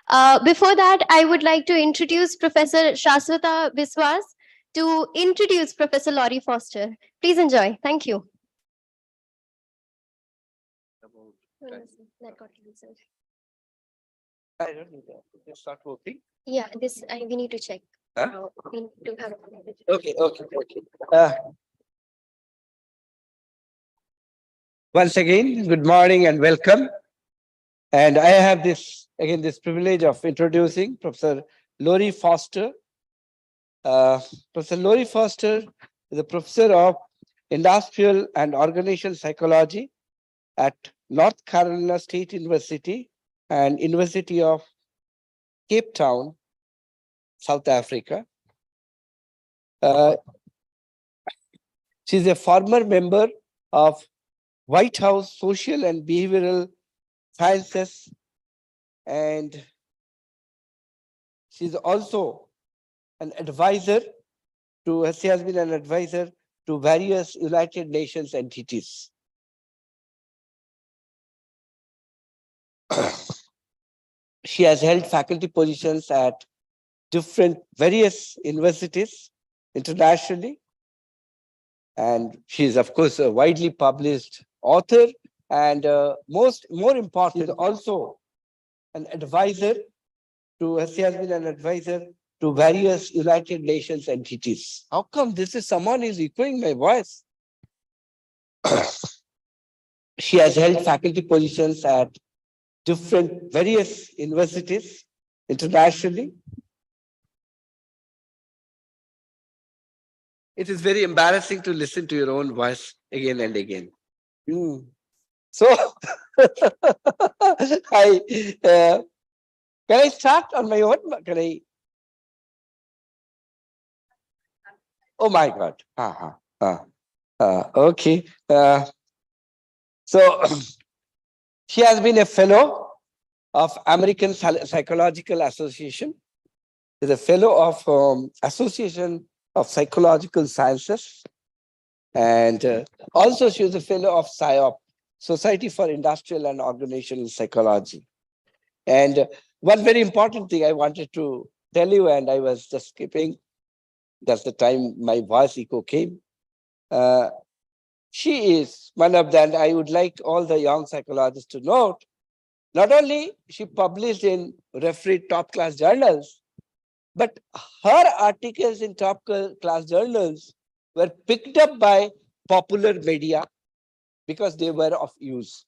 Before that, I would like to introduce Professor Shaswata Biswas to introduce Professor Laurie Foster. Please enjoy. Thank you. That got cancelled. I don't know that. It's not working. Yeah, we need to check. Huh? We need to have. Okay. Once again, good morning and welcome. And I have this privilege of introducing Professor Laurie Foster. Professor Laurie Foster is a professor of industrial and organizational psychology at North Carolina State University and University of Cape Town, South Africa. She's a former member of White House Social and Behavioral Sciences, and she's also an advisor to, she has been an advisor to various United Nations entities. She has held faculty positions at various universities internationally. And she is, of course, a widely published author, and more important, also an advisor to, she has been an advisor to various United Nations entities. How come someone is echoing my voice? She has held faculty positions at various universities internationally. It is very embarrassing to listen to your own voice again and again. So, can I start on my own? Oh my God. Okay. So, she has been a fellow of American Psychological Association. Is a fellow of Association of Psychological Sciences, and also she was a fellow of SIOP, Society for Industrial and Organizational Psychology. And one very important thing I wanted to tell you, and I was just skipping, that's the time my voice echo came. She is one of them. I would like all the young psychologists to note, not only she published in refereed top-class journals, but her articles in top-class journals were picked up by popular media because they were of use.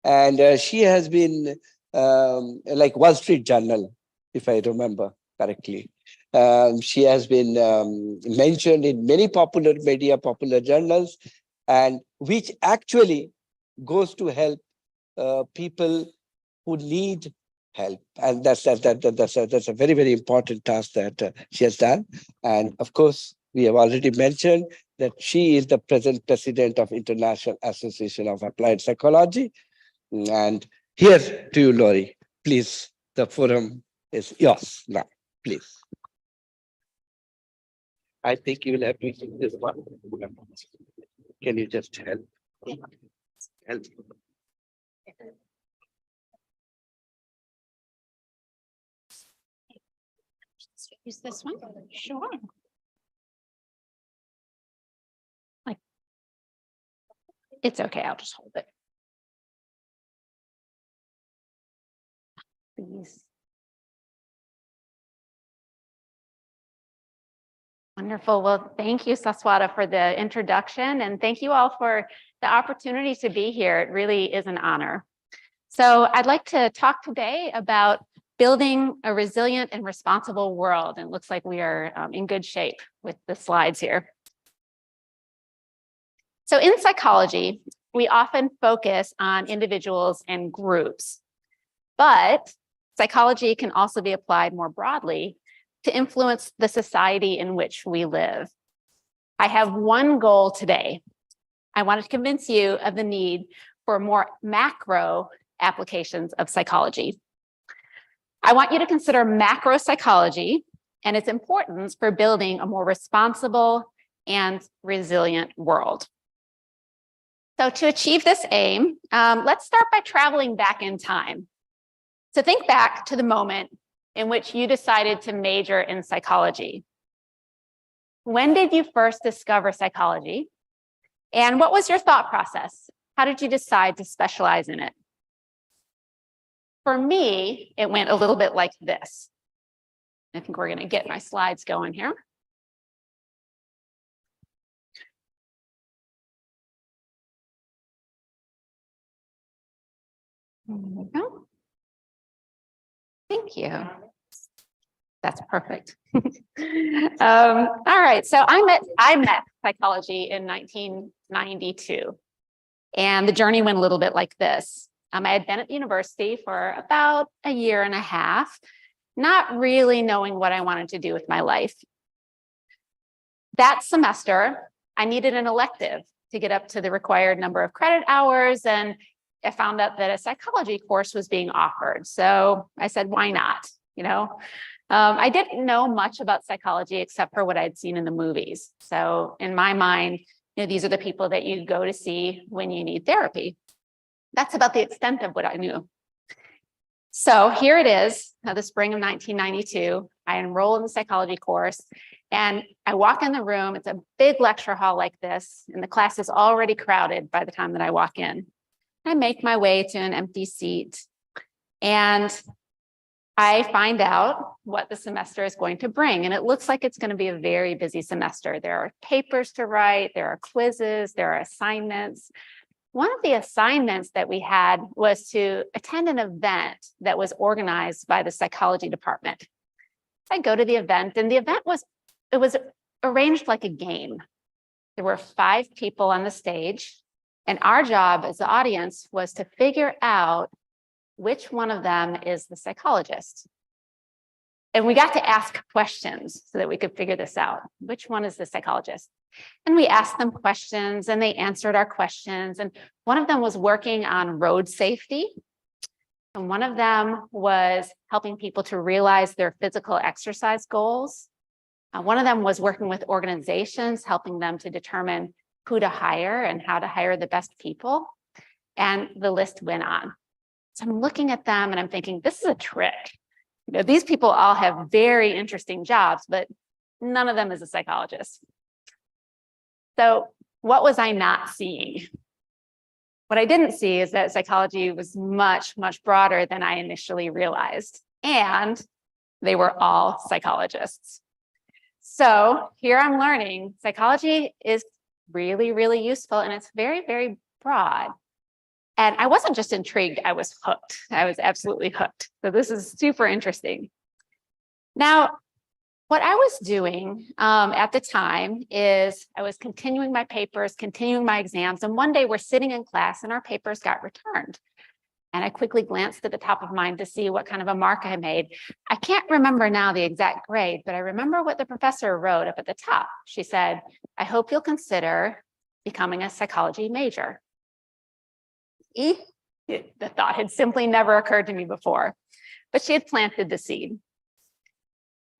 And she has been like Wall Street Journal, if I remember correctly. She has been mentioned in many popular media, popular journals, and which actually goes to help people who need help. And that's a very, very important task that she has done. And of course, we have already mentioned that she is the present president of International Association of Applied Psychology. And here to you, Laurie. Please, the forum is yours now, please. I think you will have to use this one. Can you just help? Help. Use this one? Sure. It's okay, I'll just hold it. Please. Wonderful. Well, thank you, Saswata, for the introduction, and thank you all for the opportunity to be here. It really is an honor. So I'd like to talk today about building a resilient and responsible world. And it looks like we are in good shape with the slides here. So in psychology, we often focus on individuals and groups, but psychology can also be applied more broadly to influence the society in which we live. I have one goal today. I want to convince you of the need for more macro applications of psychology. I want you to consider macro psychology and its importance for building a more responsible and resilient world. So to achieve this aim, let's start by traveling back in time. So think back to the moment in which you decided to major in psychology. When did you first discover psychology? And what was your thought process? How did you decide to specialize in it? For me, it went a little bit like this. I think we're going to get my slides going here. There we go. Thank you. That's perfect. All right, so I met psychology in 1992, and the journey went a little bit like this. I had been at the university for about a year and a half, not really knowing what I wanted to do with my life. That semester, I needed an elective to get up to the required number of credit hours, and I found out that a psychology course was being offered. So I said, why not? I didn't know much about psychology except for what I'd seen in the movies. So in my mind, these are the people that you go to see when you need therapy. That's about the extent of what I knew. So here it is, the spring of 1992. I enroll in the psychology course, and I walk in the room. It's a big lecture hall like this, and the class is already crowded by the time that I walk in. I make my way to an empty seat, and I find out what the semester is going to bring. And it looks like it's going to be a very busy semester. There are papers to write, there are quizzes, there are assignments. One of the assignments that we had was to attend an event that was organized by the psychology department. I go to the event, and the event was arranged like a game. There were 5 people on the stage, and our job as the audience was to figure out which one of them is the psychologist. And we got to ask questions so that we could figure this out. Which one is the psychologist? And we asked them questions, and they answered our questions. And one of them was working on road safety. And one of them was helping people to realize their physical exercise goals. One of them was working with organizations, helping them to determine who to hire and how to hire the best people. And the list went on. So I'm looking at them and I'm thinking, this is a trick. These people all have very interesting jobs, but none of them is a psychologist. So what was I not seeing? What I didn't see is that psychology was much, much broader than I initially realized. And they were all psychologists. So here I'm learning psychology is really, really useful, and it's very, very broad. And I wasn't just intrigued, I was hooked. I was absolutely hooked. So this is super interesting. Now, what I was doing at the time is I was continuing my papers, continuing my exams. And one day we're sitting in class and our papers got returned. And I quickly glanced at the top of mine to see what kind of a mark I made. I can't remember now the exact grade, but I remember what the professor wrote up at the top. She said, I hope you'll consider becoming a psychology major. The thought had simply never occurred to me before, but she had planted the seed.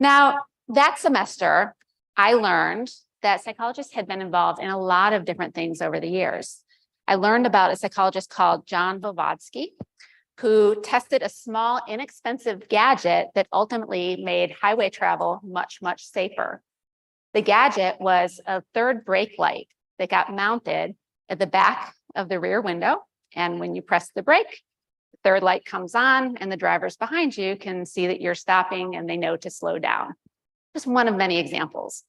Now, that semester, I learned that psychologists had been involved in a lot of different things over the years. I learned about a psychologist called John Blavatsky, who tested a small, inexpensive gadget that ultimately made highway travel much, much safer. The gadget was a third brake light that got mounted at the back of the rear window. And when you press the brake, the third light comes on and the drivers behind you can see that you're stopping and they know to slow down. Just one of many examples.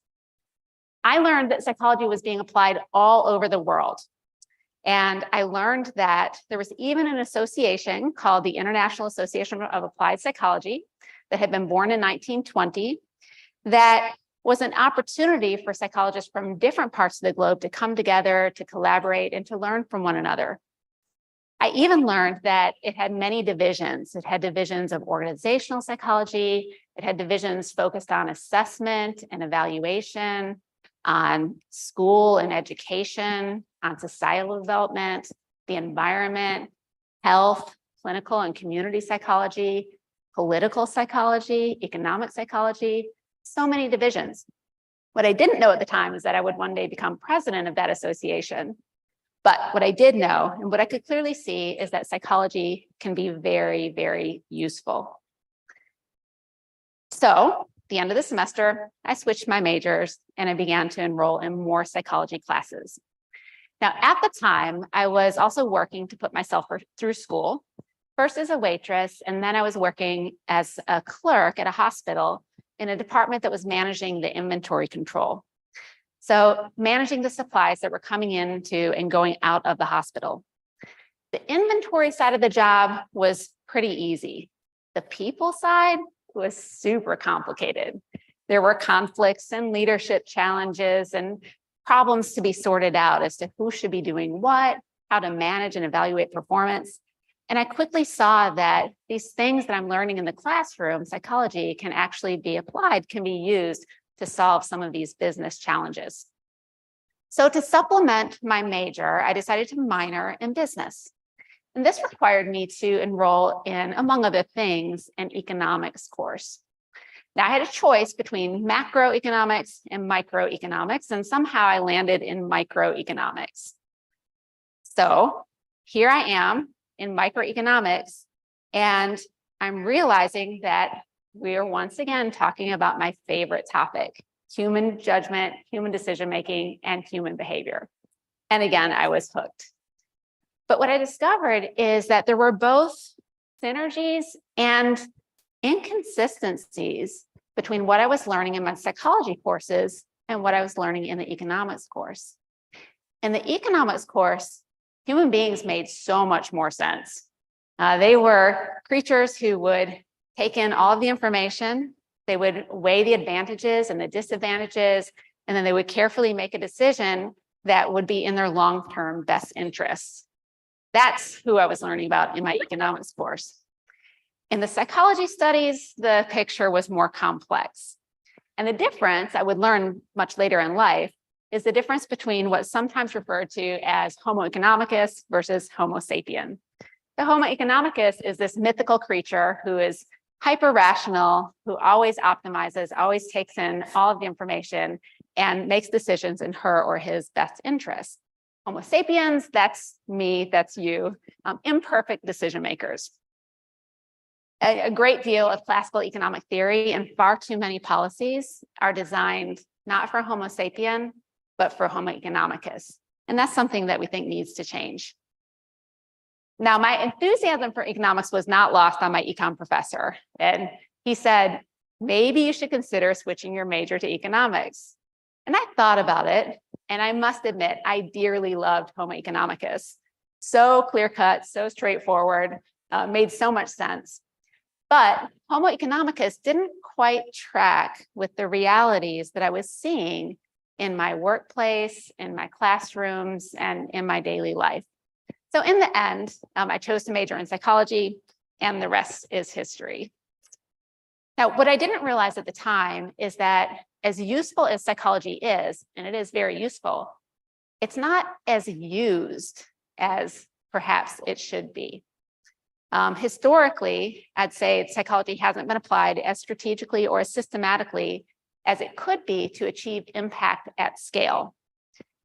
I learned that psychology was being applied all over the world. And I learned that there was even an association called the International Association of Applied Psychology that had been born in 1920 that was an opportunity for psychologists from different parts of the globe to come together, to collaborate, and to learn from one another. I even learned that it had many divisions. It had divisions of organizational psychology. It had divisions focused on assessment and evaluation, on school and education, on societal development, the environment, health, clinical and community psychology, political psychology, economic psychology, so many divisions. What I didn't know at the time is that I would one day become president of that association. But what I did know and what I could clearly see is that psychology can be very, very useful. So at the end of the semester, I switched my majors and I began to enroll in more psychology classes. Now, at the time, I was also working to put myself through school, first as a waitress, and then I was working as a clerk at a hospital in a department that was managing the inventory control. So managing the supplies that were coming into and going out of the hospital. The inventory side of the job was pretty easy. The people side was super complicated. There were conflicts and leadership challenges and problems to be sorted out as to who should be doing what, how to manage and evaluate performance. And I quickly saw that these things that I'm learning in the classroom, psychology, can actually be applied, can be used to solve some of these business challenges. So to supplement my major, I decided to minor in business. And this required me to enroll in, among other things, an economics course. Now, I had a choice between macroeconomics and microeconomics, and somehow I landed in microeconomics. So here I am in microeconomics, and I'm realizing that we are once again talking about my favorite topic, human judgment, human decision-making, and human behavior. And again, I was hooked. But what I discovered is that there were both synergies and inconsistencies between what I was learning in my psychology courses and what I was learning in the economics course. In the economics course, human beings made so much more sense. They were creatures who would take in all of the information, they would weigh the advantages and the disadvantages, and then they would carefully make a decision that would be in their long-term best interests. That's who I was learning about in my economics course. In the psychology studies, the picture was more complex. And the difference I would learn much later in life is the difference between what's sometimes referred to as Homo economicus versus Homo sapien. The Homo economicus is this mythical creature who is hyper-rational, who always optimizes, always takes in all of the information and makes decisions in her or his best interest. Homo sapiens, that's me, that's you, imperfect decision makers. A great deal of classical economic theory and far too many policies are designed not for Homo sapien, but for Homo economicus. And that's something that we think needs to change. Now, my enthusiasm for economics was not lost on my econ professor. And he said, maybe you should consider switching your major to economics. And I thought about it. And I must admit, I dearly loved Homo economicus. So clear-cut, so straightforward, made so much sense. But Homo economicus didn't quite track with the realities that I was seeing in my workplace, in my classrooms, and in my daily life. So in the end, I chose to major in psychology, and the rest is history. Now, what I didn't realize at the time is that as useful as psychology is, and it is very useful, it's not as used as perhaps it should be. Historically, I'd say psychology hasn't been applied as strategically or as systematically as it could be to achieve impact at scale.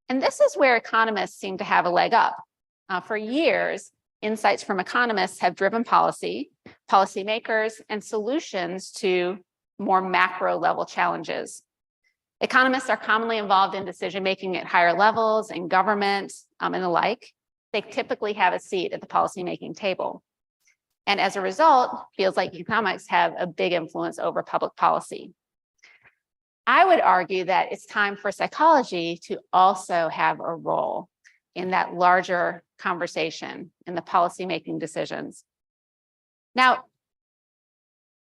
And this is where economists seem to have a leg up. For years, insights from economists have driven policymakers, and solutions to more macro level challenges. Economists are commonly involved in decision-making at higher levels in government and the like. They typically have a seat at the policymaking table. And as a result, fields like economics have a big influence over public policy. I would argue that it's time for psychology to also have a role in that larger conversation in the policymaking decisions. Now,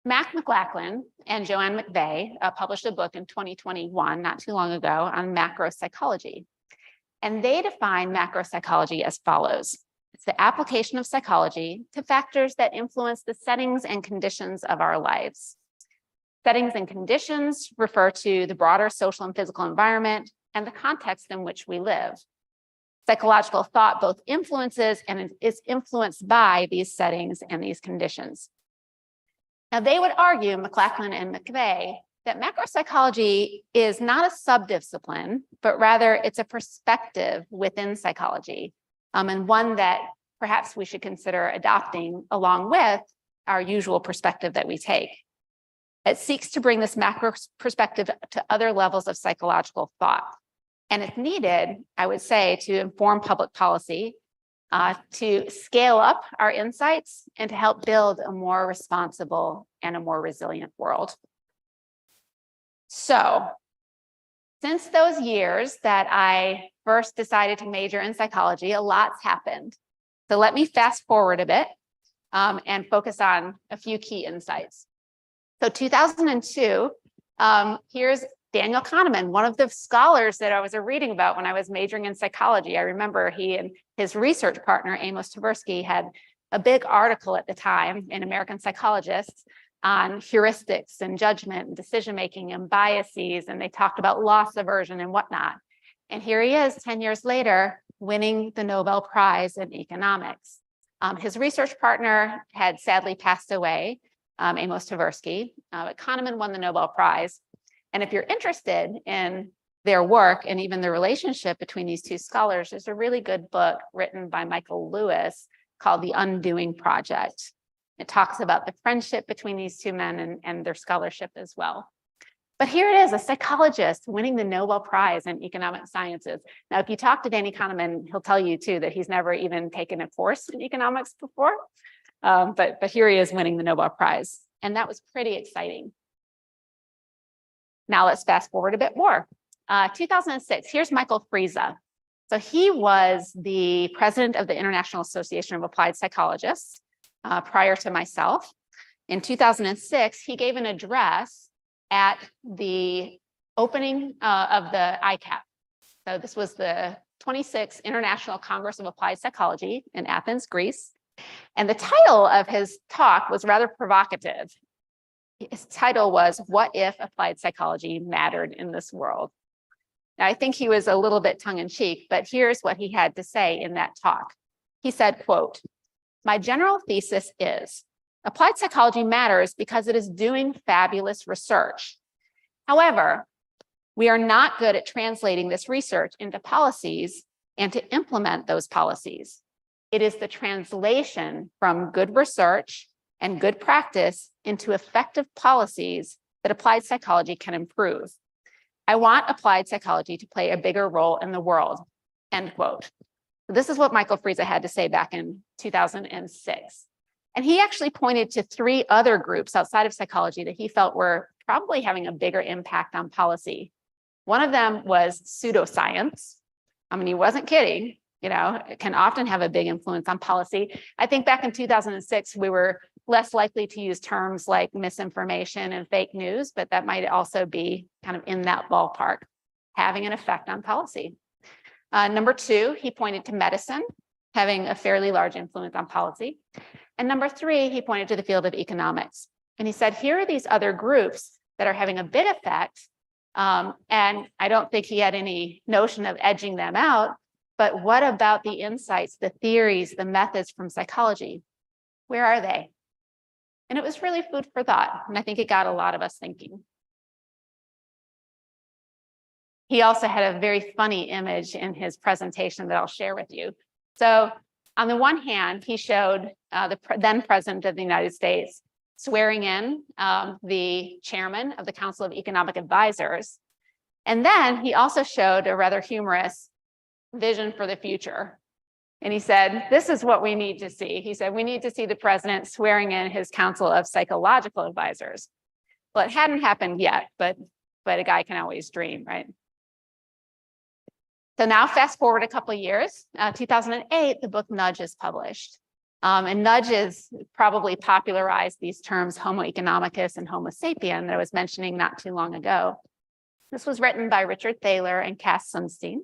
Mac McLachlan and Joanne McVeigh published a book in 2021, not too long ago, on macro psychology. And they define macro psychology as follows. It's the application of psychology to factors that influence the settings and conditions of our lives. Settings and conditions refer to the broader social and physical environment and the context in which we live. Psychological thought both influences and is influenced by these settings and these conditions. Now, they would argue, McLachlan and McVeigh, that macropsychology is not a subdiscipline, but rather it's a perspective within psychology, and one that perhaps we should consider adopting along with our usual perspective that we take. It seeks to bring this macro perspective to other levels of psychological thought. And it's needed, I would say, to inform public policy, to scale up our insights, and to help build a more responsible and a more resilient world. So, since those years that I first decided to major in psychology, a lot's happened. So let me fast forward a bit and focus on a few key insights. So 2002, here's Daniel Kahneman, one of the scholars that I was reading about when I was majoring in psychology. I remember he and his research partner, Amos Tversky, had a big article at the time in American Psychologists on heuristics and judgment and decision-making and biases, and they talked about loss aversion and whatnot. And here he is 10 years later, winning the Nobel Prize in economics. His research partner had sadly passed away, Amos Tversky, but Kahneman won the Nobel Prize. And if you're interested in their work and even the relationship between these two scholars, there's a really good book written by Michael Lewis called The Undoing Project. It talks about the friendship between these two men and their scholarship as well. But here it is, a psychologist winning the Nobel Prize in economic sciences. Now, if you talk to Danny Kahneman, he'll tell you too that he's never even taken a course in economics before. But here he is winning the Nobel Prize. And that was pretty exciting. Now let's fast forward a bit more. 2006, here's Michael Frieza. So he was the president of the International Association of Applied Psychologists prior to myself. In 2006, he gave an address at the opening of the ICAP. So this was the 26th International Congress of Applied Psychology in Athens, Greece. And the title of his talk was rather provocative. His title was, "What if applied psychology mattered in this world?" Now, I think he was a little bit tongue-in-cheek, but here's what he had to say in that talk. He said, quote, "My general thesis is, applied psychology matters because it is doing fabulous research. However, we are not good at translating this research into policies and to implement those policies. It is the translation from good research and good practice into effective policies that applied psychology can improve. I want applied psychology to play a bigger role in the world," end quote. This is what Michael Frieza had to say back in 2006. And he actually pointed to 3 other groups outside of psychology that he felt were probably having a bigger impact on policy. One of them was pseudoscience. I mean, he wasn't kidding. You know, it can often have a big influence on policy. I think back in 2006, we were less likely to use terms like misinformation and fake news, but that might also be kind of in that ballpark, having an effect on policy. Number 2, he pointed to medicine, having a fairly large influence on policy. And number 3, he pointed to the field of economics. And he said, here are these other groups that are having a big effect. And I don't think he had any notion of edging them out. But what about the insights, the theories, the methods from psychology? Where are they? And it was really food for thought. And I think it got a lot of us thinking. He also had a very funny image in his presentation that I'll share with you. So on the one hand, he showed the then president of the United States swearing in the chairman of the Council of Economic Advisors. And then he also showed a rather humorous vision for the future. And he said, this is what we need to see. He said, we need to see the president swearing in his Council of Psychological Advisors. Well, it hadn't happened yet, but a guy can always dream, right? So now fast forward a couple of years, 2008, the book Nudge is published. And Nudge has probably popularized these terms Homo economicus and Homo sapien that I was mentioning not too long ago. This was written by Richard Thaler and Cass Sunstein.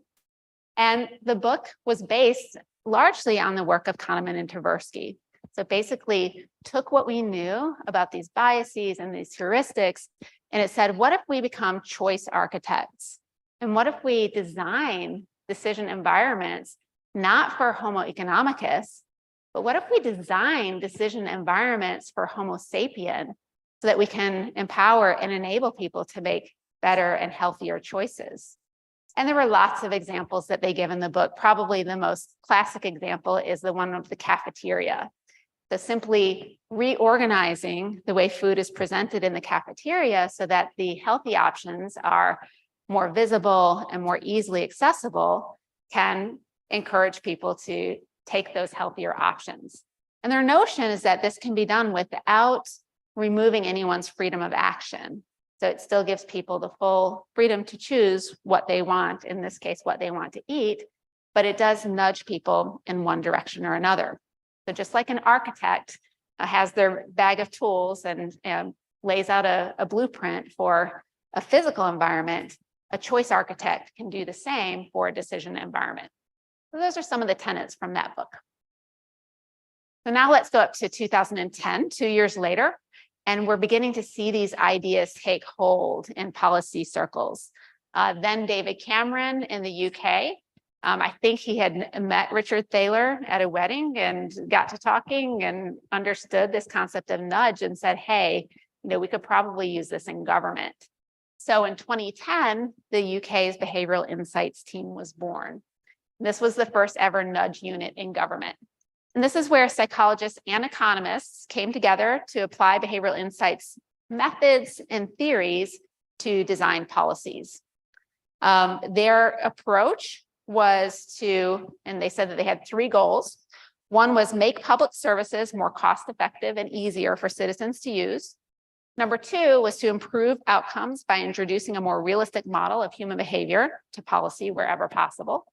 And the book was based largely on the work of Kahneman and Tversky. So basically took what we knew about these biases and these heuristics, and it said, what if we become choice architects? And what if we design decision environments not for Homo economicus, but what if we design decision environments for Homo sapien so that we can empower and enable people to make better and healthier choices. And there were lots of examples that they give in the book. Probably the most classic example is the one of the cafeteria. So simply reorganizing the way food is presented in the cafeteria so that the healthy options are more visible and more easily accessible can encourage people to take those healthier options. And their notion is that this can be done without removing anyone's freedom of action. So it still gives people the full freedom to choose what they want, in this case, what they want to eat, but it does nudge people in one direction or another. So just like an architect has their bag of tools and lays out a blueprint for a physical environment, a choice architect can do the same for a decision environment. So those are some of the tenets from that book. So now let's go up to 2010, 2 years later. And we're beginning to see these ideas take hold in policy circles. Then David Cameron in the UK, I think he had met Richard Thaler at a wedding and got to talking and understood this concept of nudge and said, hey, we could probably use this in government. So in 2010, the UK's Behavioural Insights team was born. This was the first ever nudge unit in government. And this is where psychologists and economists came together to apply behavioral insights methods and theories to design policies. Their approach was to, and they said that they had 3 goals. One was make public services more cost-effective and easier for citizens to use. Number 2 was to improve outcomes by introducing a more realistic model of human behavior to policy wherever possible.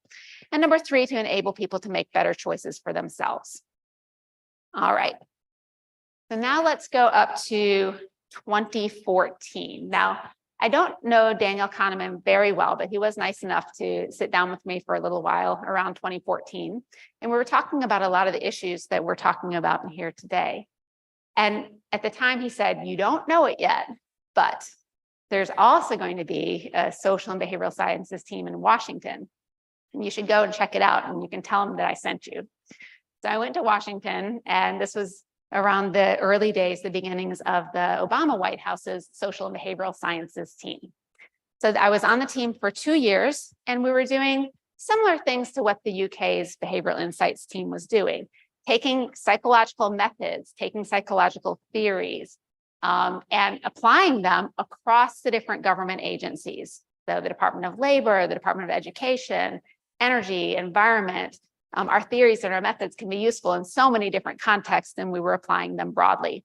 And number 3, to enable people to make better choices for themselves. All right. So now let's go up to 2014. Now, I don't know Daniel Kahneman very well, but he was nice enough to sit down with me for a little while around 2014. And we were talking about a lot of the issues that we're talking about in here today. And at the time he said, you don't know it yet, but there's also going to be a social and behavioral sciences team in Washington. And you should go and check it out and you can tell them that I sent you. So I went to Washington, and this was around the early days, the beginnings of the Obama White House's social and behavioral sciences team. So I was on the team for 2 years, and we were doing similar things to what the UK's Behavioural Insights team was doing, taking psychological methods, taking psychological theories, and applying them across the different government agencies. So the Department of Labor, the Department of Education, Energy, Environment. Our theories and our methods can be useful in so many different contexts, and we were applying them broadly.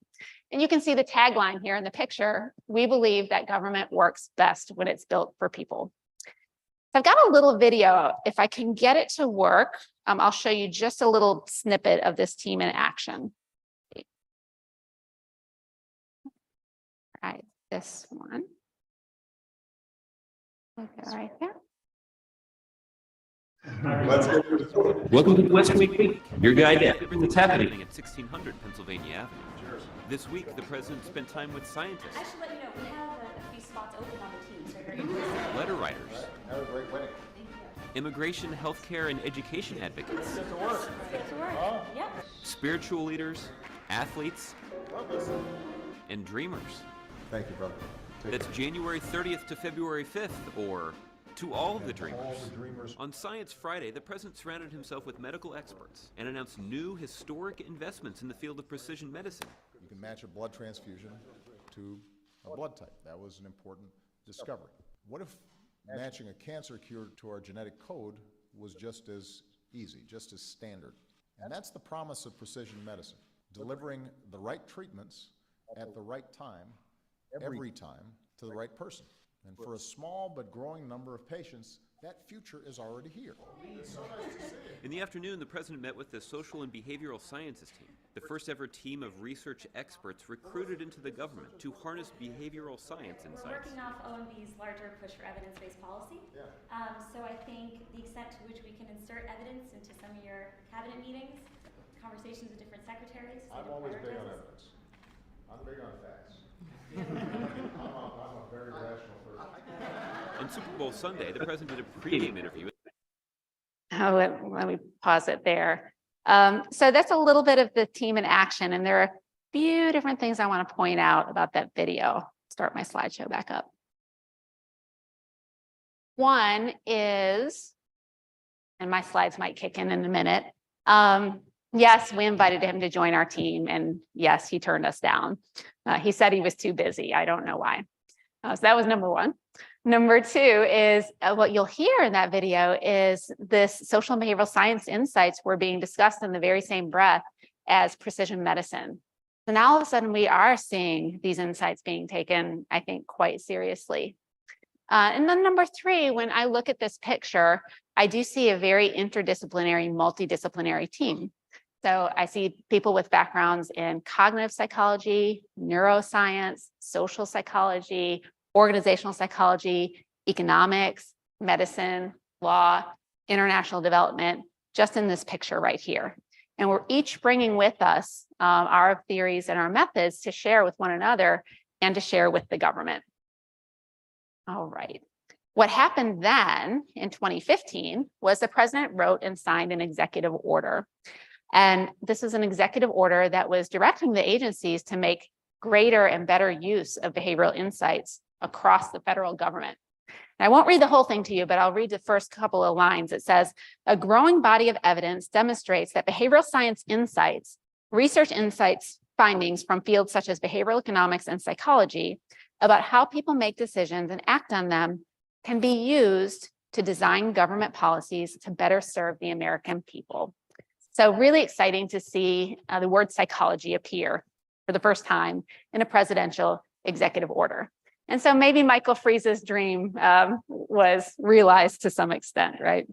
And you can see the tagline here in the picture. We believe that government works best when it's built for people. I've got a little video. If I can get it to work, I'll show you just a little snippet of this team in action. All right, this one. Okay, right there. Welcome to the West Week. Your guide to everything that's happening At 1600 Pennsylvania Avenue. This week, the president spent time with scientists, I should let you know, we have a few spots open on the team, so you're letter writers, immigration, healthcare, and education advocates, Yep. spiritual leaders, athletes, and dreamers. Thank you, brother. That's January 30th to February 5th, or to all the dreamers. On Science Friday, the president surrounded himself with medical experts and announced new historic investments in the field of precision medicine. You can match a blood transfusion to a blood type. That was an important discovery. What if matching a cancer cure to our genetic code was just as easy, just as standard? And that's the promise of precision medicine, delivering the right treatments at the right time, every time, to the right person. And for a small but growing number of patients, that future is already here. In the afternoon, the president met with the social and behavioral sciences team, the first ever team of research experts recruited into the government to harness behavioral science We're insights. working off OMB's larger push for evidence-based policy. So I think the extent to which we can insert evidence into some of your cabinet meetings, conversations with different secretaries. I'm always big on evidence. I'm big on facts. I'm a very rational person. On Super Bowl Sunday, the president did a pregame interview. Let me pause it there. So that's a little bit of the team in action, and there are a few different things I want to point out about that video. Start my slideshow back up. One is, and my slides might kick in a minute. Yes, we invited him to join our team, and yes, he turned us down. He said he was too busy. I don't know why. So that was number one. Number two is what you'll hear in that video is this social and behavioral science insights were being discussed in the very same breath as precision medicine. So now all of a sudden we are seeing these insights being taken, I think, quite seriously. And then number three, when I look at this picture, I do see a very interdisciplinary, multidisciplinary team. So I see people with backgrounds in cognitive psychology, neuroscience, social psychology, organizational psychology, economics, medicine, law, international development, just in this picture right here. And we're each bringing with us our theories and our methods to share with one another and to share with the government. All right. What happened then in 2015 was the president wrote and signed an executive order. And this is an executive order that was directing the agencies to make greater and better use of behavioral insights across the federal government. And I won't read the whole thing to you, but I'll read the first couple of lines. It says, a growing body of evidence demonstrates that behavioral science insights, research insights findings from fields such as behavioral economics and psychology about how people make decisions and act on them can be used to design government policies to better serve the American people. So really exciting to see the word psychology appear for the first time in a presidential executive order. And so maybe Michael Frieza's dream was realized to some extent, right?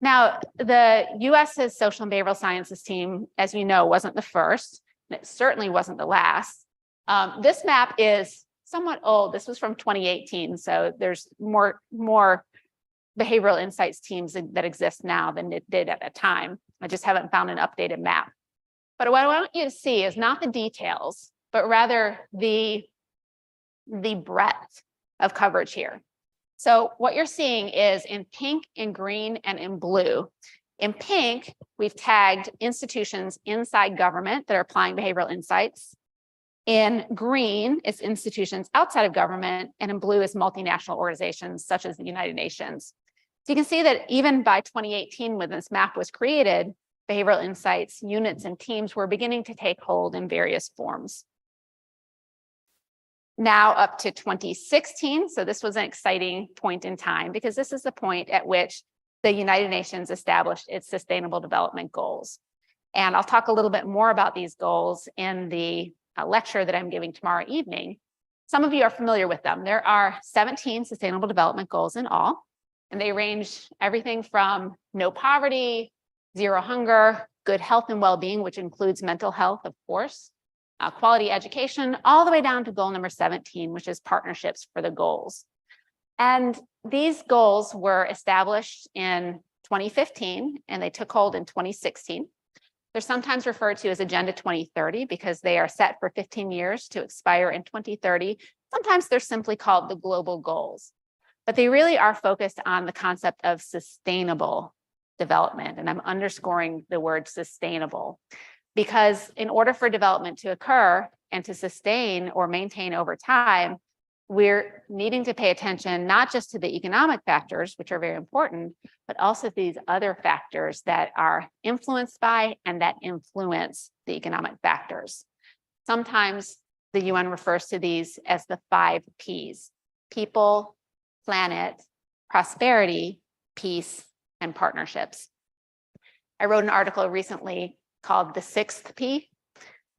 Now, the US's social and behavioral sciences team, as you know, wasn't the first, and it certainly wasn't the last. This map is somewhat old. This was from 2018, so there's more behavioral insights teams that exist now than it did at the time. I just haven't found an updated map. But what I want you to see is not the details, but rather the breadth of coverage here. So what you're seeing is in pink, in green, and in blue. In pink, we've tagged institutions inside government that are applying behavioral insights. In green, it's institutions outside of government, and in blue is multinational organizations such as the United Nations. So you can see that even by 2018, when this map was created, behavioral insights units and teams were beginning to take hold in various forms. Now up to 2016, so this was an exciting point in time because this is the point at which the United Nations established its Sustainable Development Goals. And I'll talk a little bit more about these goals in the lecture that I'm giving tomorrow evening. Some of you are familiar with them. There are 17 Sustainable Development Goals in all, and they range everything from no poverty, zero hunger, good health and well-being, which includes mental health, of course, quality education, all the way down to goal number 17, which is partnerships for the goals. And these goals were established in 2015, and they took hold in 2016. They're sometimes referred to as Agenda 2030 because they are set for 15 years to expire in 2030. Sometimes they're simply called the global goals, but they really are focused on the concept of sustainable development. And I'm underscoring the word sustainable because in order for development to occur and to sustain or maintain over time, we're needing to pay attention not just to the economic factors, which are very important, but also these other factors that are influenced by and that influence the economic factors. Sometimes the UN refers to these as the 5 Ps: people, planet, prosperity, peace, and partnerships. I wrote an article recently called The 6th P.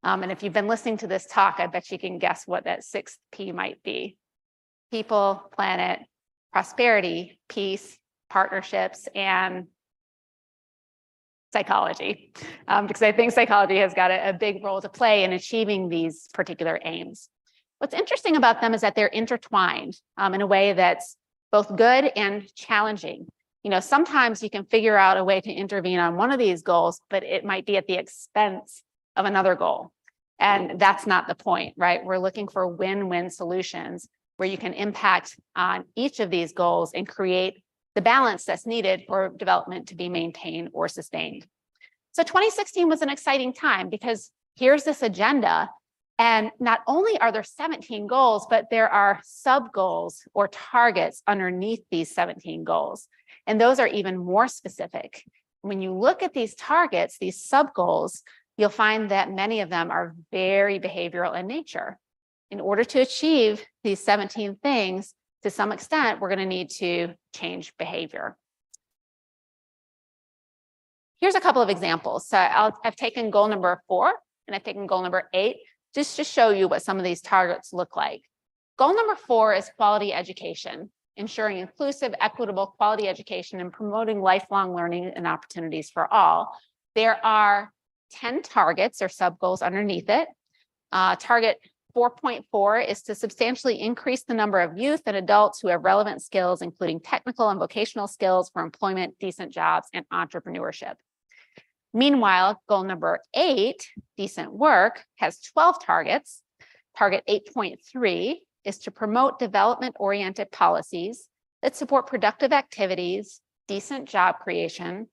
And if you've been listening to this talk, I bet you can guess what that 6th P might be. People, planet, prosperity, peace, partnerships, and psychology. Because I think psychology has got a big role to play in achieving these particular aims. What's interesting about them is that they're intertwined in a way that's both good and challenging. You know, sometimes you can figure out a way to intervene on one of these goals, but it might be at the expense of another goal. And that's not the point, right? We're looking for win-win solutions where you can impact on each of these goals and create the balance that's needed for development to be maintained or sustained. So 2016 was an exciting time because here's this agenda. And not only are there 17 goals, but there are sub-goals or targets underneath these 17 goals. And those are even more specific. When you look at these targets, these sub-goals, you'll find that many of them are very behavioral in nature. In order to achieve these 17 things, to some extent, we're going to need to change behavior. Here's a couple of examples. So I've taken goal number 4 and I've taken goal number 8 just to show you what some of these targets look like. Goal number 4 is quality education, ensuring inclusive, equitable quality education and promoting lifelong learning and opportunities for all. There are 10 targets or sub-goals underneath it. Target 4.4 is to substantially increase the number of youth and adults who have relevant skills, including technical and vocational skills for employment, decent jobs, and entrepreneurship. Meanwhile, goal number 8, decent work, has 12 targets. Target 8.3 is to promote development-oriented policies that support productive activities, decent job creation,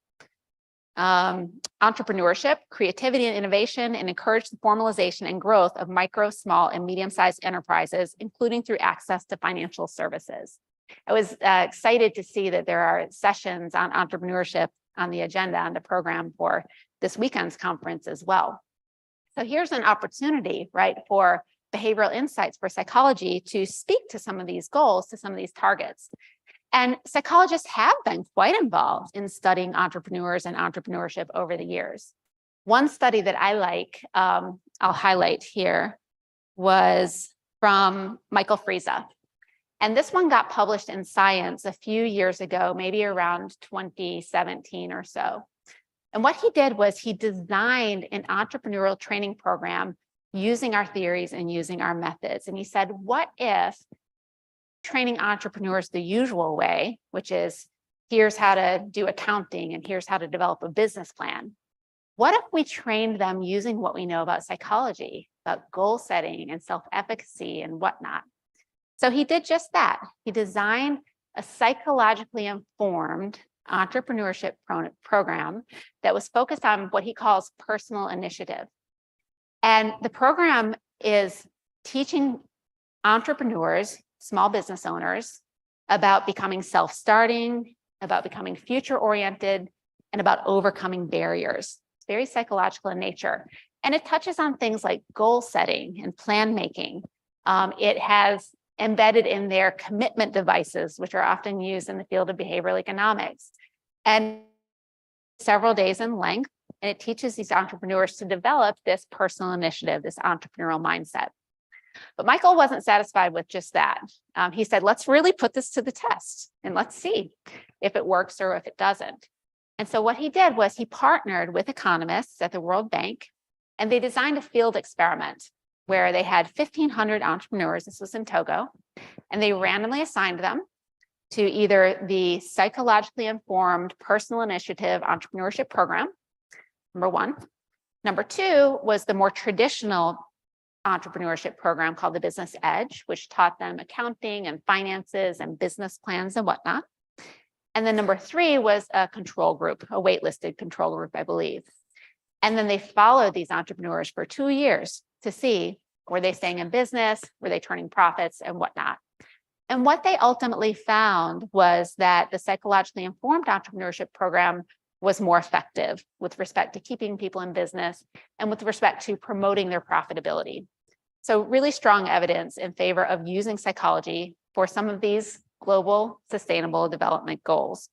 entrepreneurship, creativity and innovation, and encourage the formalization and growth of micro, small, and medium-sized enterprises, including through access to financial services. I was excited to see that there are sessions on entrepreneurship on the agenda on the program for this weekend's conference as well. So here's an opportunity, right, for behavioral insights for psychology to speak to some of these goals, to some of these targets. And psychologists have been quite involved in studying entrepreneurs and entrepreneurship over the years. One study that I like, I'll highlight here, was from Michael Frieza. And this one got published in Science a few years ago, maybe around 2017 or so. And what he did was he designed an entrepreneurial training program using our theories and using our methods. And he said, what if training entrepreneurs the usual way, which is here's how to do accounting and here's how to develop a business plan. What if we trained them using what we know about psychology, about goal setting and self-efficacy and whatnot? So he did just that. He designed a psychologically informed entrepreneurship program that was focused on what he calls personal initiative. And the program is teaching entrepreneurs, small business owners, about becoming self-starting, about becoming future-oriented, and about overcoming barriers. It's very psychological in nature. And it touches on things like goal setting and plan making. It has embedded in their commitment devices, which are often used in the field of behavioral economics, and several days in length. And it teaches these entrepreneurs to develop this personal initiative, this entrepreneurial mindset. But Michael wasn't satisfied with just that. He said, let's really put this to the test and let's see if it works or if it doesn't. And so what he did was he partnered with economists at the World Bank, and they designed a field experiment where they had 1,500 entrepreneurs, this was in Togo, and they randomly assigned them to either the psychologically informed personal initiative entrepreneurship program, number 1. Number 2 was the more traditional entrepreneurship program called the Business Edge, which taught them accounting and finances and business plans and whatnot. And then number 3 was a control group, a waitlisted control group, I believe. And then they followed these entrepreneurs for 2 years to see, were they staying in business, were they turning profits and whatnot. And what they ultimately found was that the psychologically informed entrepreneurship program was more effective with respect to keeping people in business and with respect to promoting their profitability. So really strong evidence in favor of using psychology for some of these global sustainable development goals.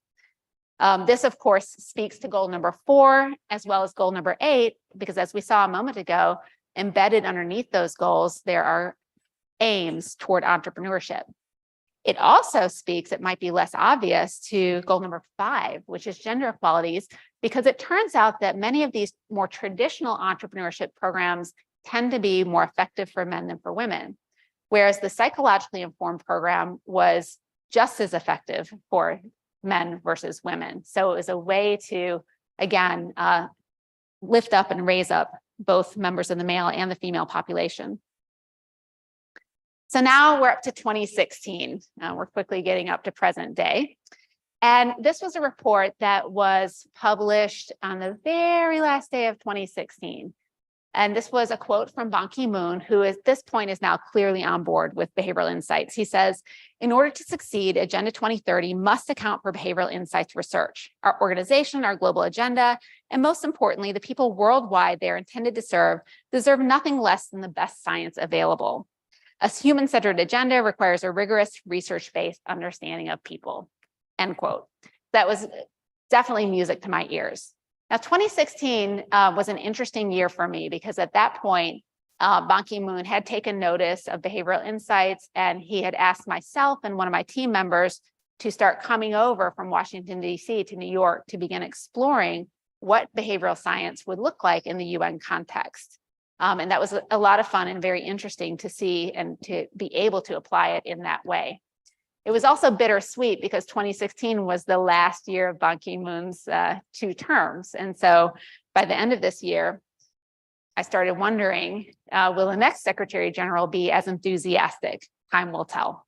This, of course, speaks to goal number 4, as well as goal number 8, because as we saw a moment ago, embedded underneath those goals, there are aims toward entrepreneurship. It also speaks, it might be less obvious, to goal number 5, which is gender equalities, because it turns out that many of these more traditional entrepreneurship programs tend to be more effective for men than for women, whereas the psychologically informed program was just as effective for men versus women. So it was a way to, again, lift up and raise up both members of the male and the female population. So now we're up to 2016. We're quickly getting up to present day. And this was a report that was published on the very last day of 2016. And this was a quote from Ban Ki-moon, who at this point is now clearly on board with behavioral insights. He says, in order to succeed, Agenda 2030 must account for behavioral insights research. Our organization, our global agenda, and most importantly, the people worldwide they are intended to serve deserve nothing less than the best science available. A human-centered agenda requires a rigorous research-based understanding of people, end quote. That was definitely music to my ears. Now, 2016 was an interesting year for me because at that point, Ban Ki-moon had taken notice of behavioral insights, and he had asked myself and one of my team members to start coming over from Washington, D.C. to New York to begin exploring what behavioral science would look like in the UN context. And that was a lot of fun and very interesting to see and to be able to apply it in that way. It was also bittersweet because 2016 was the last year of Ban Ki-moon's 2 terms. And so by the end of this year, I started wondering, will the next Secretary General be as enthusiastic? Time will tell.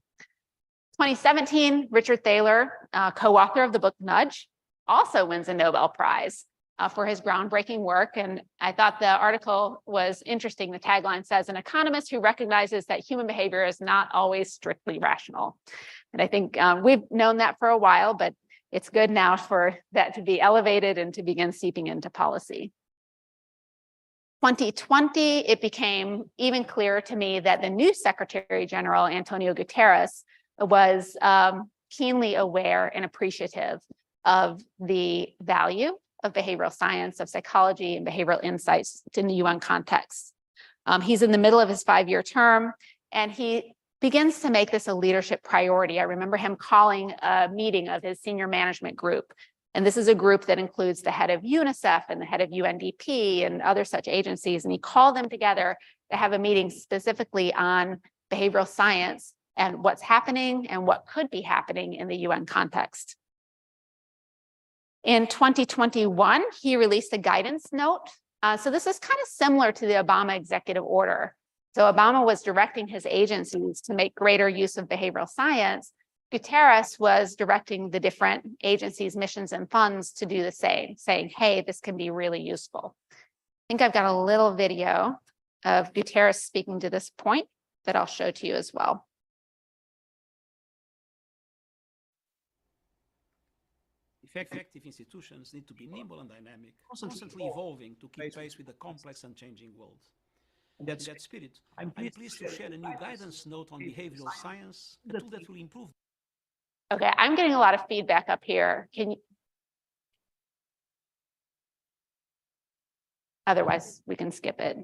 2017, Richard Thaler, co-author of the book Nudge, also wins a Nobel Prize for his groundbreaking work. And I thought the article was interesting. The tagline says, an economist who recognizes that human behavior is not always strictly rational. And I think we've known that for a while, but it's good now for that to be elevated and to begin seeping into policy. 2020, it became even clearer to me that the new Secretary General, Antonio Guterres, was keenly aware and appreciative of the value of behavioral science, of psychology and behavioral insights in the UN context. He's in the middle of his 5-year term, and he begins to make this a leadership priority. I remember him calling a meeting of his senior management group. And this is a group that includes the head of UNICEF and the head of UNDP and other such agencies. And he called them together to have a meeting specifically on behavioral science and what's happening and what could be happening in the UN context. In 2021, he released a guidance note. So this is kind of similar to the Obama executive order. So Obama was directing his agencies to make greater use of behavioral science. Guterres was directing the different agencies, missions, and funds to do the same, saying, hey, this can be really useful. I think I've got a little video of Guterres speaking to this point that I'll show to you as well. Effective institutions need to be nimble and dynamic, constantly evolving to keep pace with the complex and changing world. In that spirit, I'm pleased to share a new guidance note on behavioral science, a tool that will improve. Okay, I'm getting a lot of feedback up here. Can you? Otherwise, we can skip it.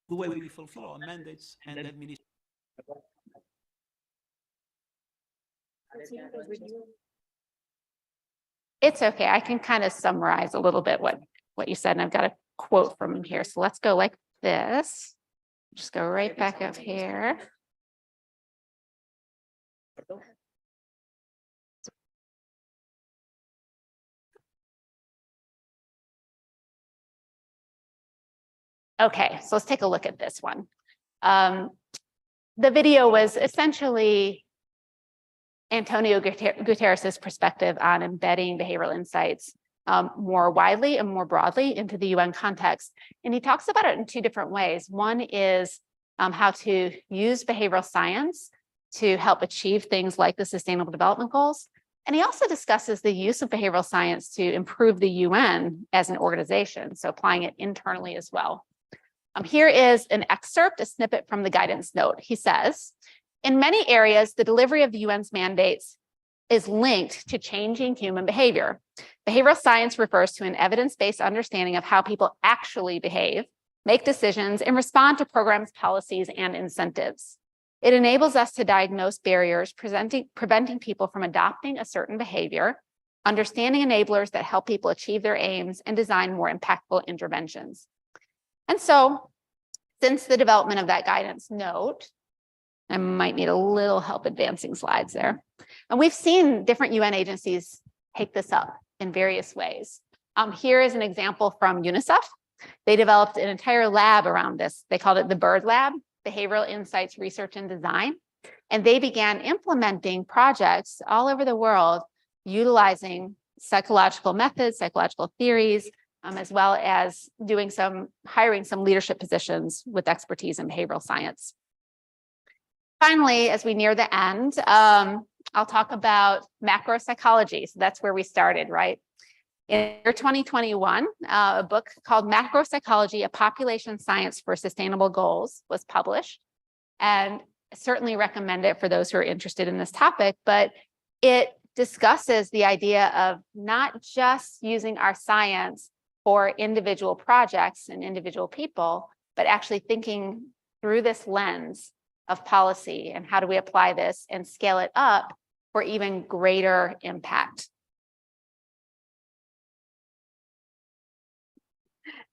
The way we fulfill our mandates and administration. It's okay. I can kind of summarize a little bit what you said, and I've got a quote from him here. So let's go like this. Just go right back up here. Okay, so let's take a look at this one. The video was essentially Antonio Guterres' perspective on embedding behavioral insights more widely and more broadly into the UN context. And he talks about it in 2 different ways. One is how to use behavioral science to help achieve things like the Sustainable Development Goals. And he also discusses the use of behavioral science to improve the UN as an organization, so applying it internally as well. Here is an excerpt, a snippet from the guidance note. He says, in many areas, the delivery of the UN's mandates is linked to changing human behavior. Behavioral science refers to an evidence-based understanding of how people actually behave, make decisions, and respond to programs, policies, and incentives. It enables us to diagnose barriers preventing people from adopting a certain behavior, understanding enablers that help people achieve their aims, and design more impactful interventions. And so, since the development of that guidance note, I might need a little help advancing slides there. And we've seen different UN agencies take this up in various ways. Here is an example from UNICEF. They developed an entire lab around this. They called it the BIRD Lab, Behavioral Insights Research and Design. And they began implementing projects all over the world utilizing psychological methods, psychological theories, as well as hiring some leadership positions with expertise in behavioral science. Finally, as we near the end, I'll talk about macro psychology. So that's where we started, right? In 2021, a book called Macro Psychology, A Population Science for Sustainable Goals was published. And I certainly recommend it for those who are interested in this topic, but it discusses the idea of not just using our science for individual projects and individual people, but actually thinking through this lens of policy and how do we apply this and scale it up for even greater impact.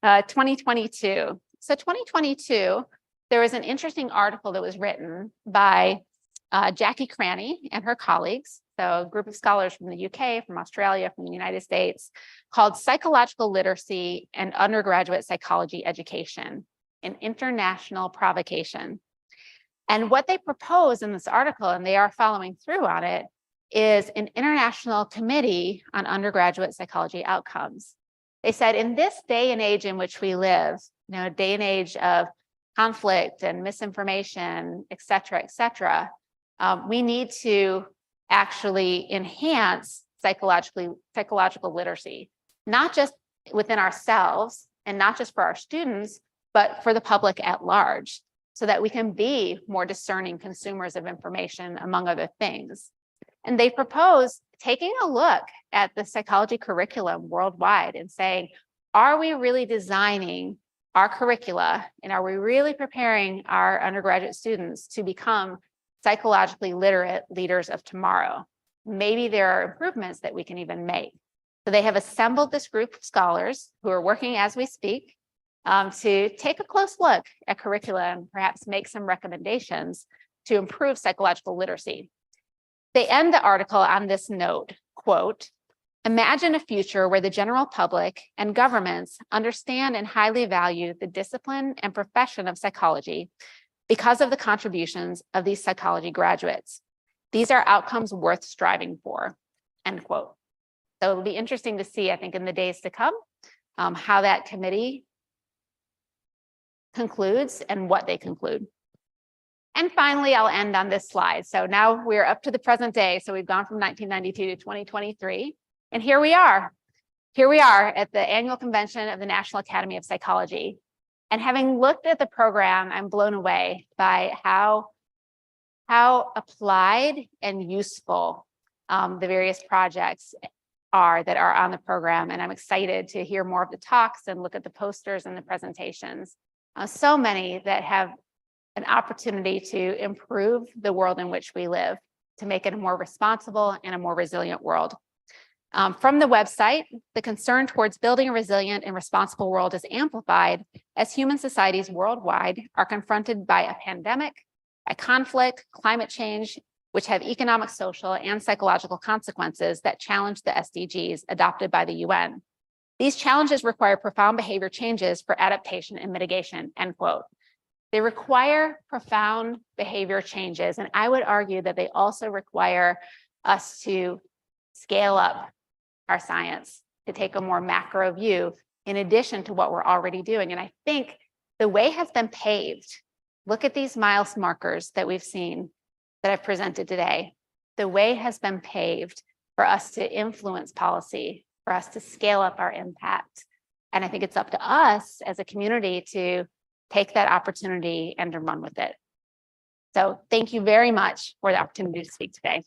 2022. So 2022, there was an interesting article that was written by Jackie Cranny and her colleagues, so a group of scholars from the UK, from Australia, from the United States, called Psychological Literacy and Undergraduate Psychology Education, an International Provocation. And what they propose in this article, and they are following through on it, is an international committee on undergraduate psychology outcomes. They said, in this day and age in which we live, a day and age of conflict and misinformation, et cetera, we need to actually enhance psychological literacy, not just within ourselves and not just for our students, but for the public at large, so that we can be more discerning consumers of information, among other things. And they propose taking a look at the psychology curriculum worldwide and saying, are we really designing our curricula and are we really preparing our undergraduate students to become psychologically literate leaders of tomorrow? Maybe there are improvements that we can even make. So they have assembled this group of scholars who are working as we speak to take a close look at curricula and perhaps make some recommendations to improve psychological literacy. They end the article on this note, quote, imagine a future where the general public and governments understand and highly value the discipline and profession of psychology because of the contributions of these psychology graduates. These are outcomes worth striving for, end quote. So it'll be interesting to see, I think, in the days to come, how that committee concludes and what they conclude. And finally, I'll end on this slide. So now we're up to the present day. So we've gone from 1992 to 2023. And here we are. Here we are at the annual convention of the National Academy of Psychology. And having looked at the program, I'm blown away by how applied and useful the various projects are that are on the program. And I'm excited to hear more of the talks and look at the posters and the presentations. So many that have an opportunity to improve the world in which we live, to make it a more responsible and a more resilient world. From the website, the concern towards building a resilient and responsible world is amplified as human societies worldwide are confronted by a pandemic, by conflict, climate change, which have economic, social, and psychological consequences that challenge the SDGs adopted by the UN. These challenges require profound behavior changes for adaptation and mitigation, end quote. They require profound behavior changes, and I would argue that they also require us to scale up our science, to take a more macro view in addition to what we're already doing. And I think the way has been paved. Look at these miles markers that we've seen that I've presented today. The way has been paved for us to influence policy, for us to scale up our impact. And I think it's up to us as a community to take that opportunity and to run with it. So thank you very much for the opportunity to speak today.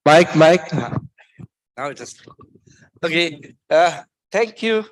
Mike. Now it is. Okay. Thank you.